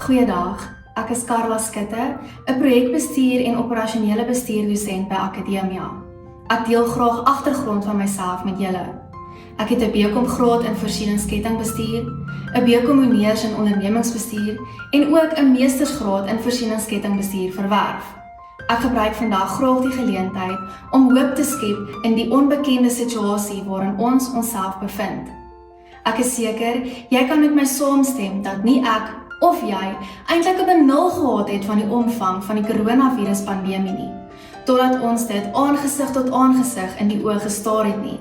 Goeiedag, ek is Karla Skutte, 'n projekbestuur en operasionele bestuurdosent by Akademia. Ek deel graag agtergrond van myself met julle. Ek het 'n BCom graad in voorsieningskettingbestuur, 'n BCom honeurs in ondernemingsbestuur en ook 'n meestersgraad in voorsieningskettingbestuur verwerf. Ek gebruik vandag graag die geleentheid om hoop te skep in die onbekende situasie waarin ons onsself bevind. Ek is seker, jy kan met my saamstem dat nie ek of jy eintlik 'n benul gehad het van die omvang van die coronavirus-pandemie nie, totdat ons dit aangesig tot aangesig in die oë gestaar het nie.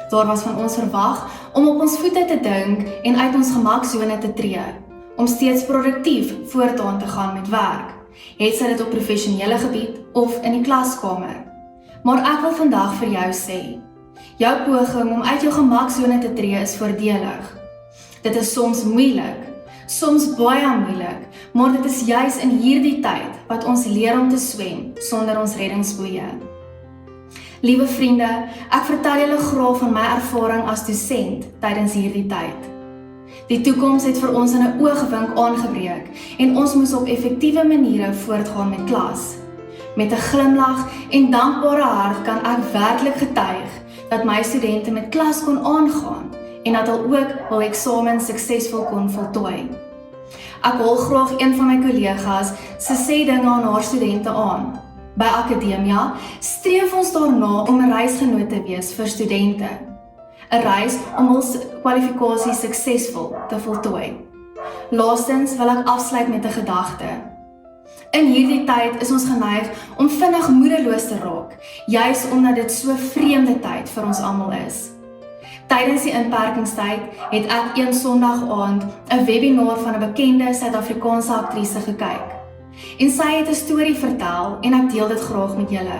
Daar was van ons verwag om op ons voete te dink en uit ons gemaksone te tree, om steeds produktief voortaan te gaan met werk, het sy dit op professionele gebied of in die klaskamer. Maar ek wil vandag vir jou sê, jou poging om uit jou gemaksone te tree is voordelig. Dit is soms moeilik, soms baie moeilik, maar dit is juis in hierdie tyd wat ons leer om te swem sonder ons reddingsboeie. Liewe vriende, ek vertel julle graag van my ervaring as dosent tydens hierdie tyd. Die toekoms het vir ons in 'n oogwink aangebreek en ons moes op effektiewe maniere voortgaan met klas. Met 'n glimlag en dankbare hart kan ek werklik getuig dat my studente met klas kon aangaan en dat hulle ook hul eksamen suksesvol kon voltooi. Ek haal graag een van my kollegas se sê dinge aan haar studente aan. By Akademia streef ons daarna om 'n reisgenoot te wees vir studente. 'n Reis om hul kwalifikasies suksesvol te voltooi. Laastens wil ek afsluit met 'n gedagte. In hierdie tyd is ons geneig om vinnig moedeloos te raak, juis omdat dit so vreemde tyd vir ons almal is. Tydens die inperkingstyd het ek een Sondag aand 'n webinar van 'n bekende Suid-Afrikaanse aktrise gekyk. En sy het 'n storie vertel en ek deel dit graag met julle.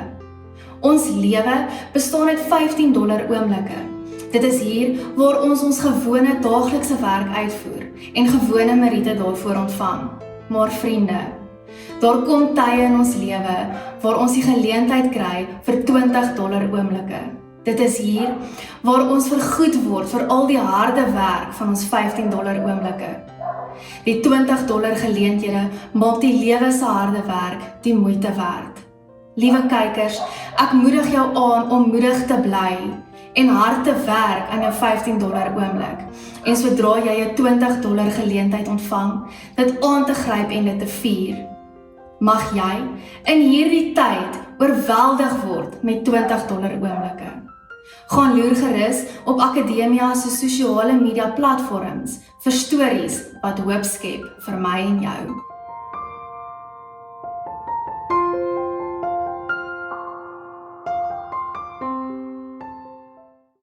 Ons lewe bestaan uit $15 oomblikke. Dit is hier waar ons ons gewone daaglikse werk uitvoer en gewone meriete daarvoor ontvang. Maar vriende, daar kom tye in ons lewe waar ons die geleentheid kry vir $20 oomblikke. Dit is hier waar ons vergoed word vir al die harde werk van ons $15 oomblikke. Die $20 geleenthede maak die lewe se harde werk die moeite werd. Liewe kykers, ek moedig jou aan om moedig te bly en hard te werk aan jou $15 oomblik. En sodra jy 'n $20 geleentheid ontvang, dit aan te gryp en dit te vier. Mag jy in hierdie tyd oorweldig word met $20 oomblikke. Gaan loer gerus op Akademia se sosiale media platforms vir stories wat hoop skep vir my en jou.